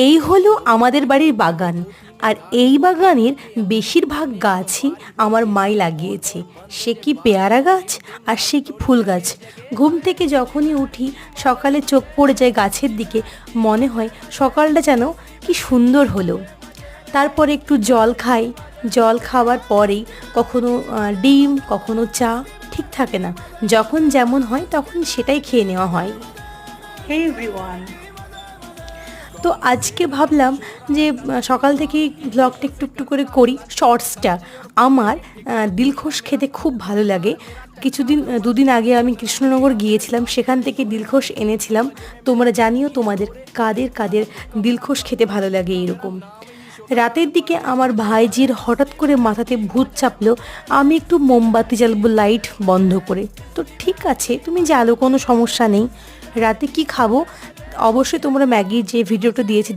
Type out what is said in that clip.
এই হলো আমাদের বাড়ির বাগান। আর এই বাগানের বেশিরভাগ গাছই আমার মাই লাগিয়েছে। সে কি পেয়ারা গাছ আর সে কি ফুল গাছ। ঘুম থেকে যখনই উঠি সকালে চোখ পড়ে যায় গাছের দিকে, মনে হয় সকালটা যেন কি সুন্দর হলো। তারপরে একটু জল খাই, জল খাওয়ার পরেই কখনো ডিম, কখনো চা, ঠিক থাকে না, যখন যেমন হয় তখন সেটাই খেয়ে নেওয়া হয়। Hey everyone. তো আজকে ভাবলাম যে সকাল থেকেই ব্লগটা একটু একটু করে করি, শর্টসটা। আমার দিলখুশ খেতে খুব ভালো লাগে। দুদিন আগে আমি কৃষ্ণনগর গিয়েছিলাম, সেখান থেকে দিলখুশ এনেছিলাম। তোমরা জানিও তোমাদের কাদের কাদের দিলখুশ খেতে ভালো লাগে এরকম। রাতের দিকে আমার ভাইজির হঠাৎ করে মাথাতে ভূত চাপলো, আমি একটু মোমবাতি জ্বালবো লাইট বন্ধ করে। তো ঠিক আছে, তুমি জ্বালো, কোনো সমস্যা নেই। রাতে কি খাবো, অবশ্যই তোমরা ম্যাগির যে ভিডিওটা দিয়েছি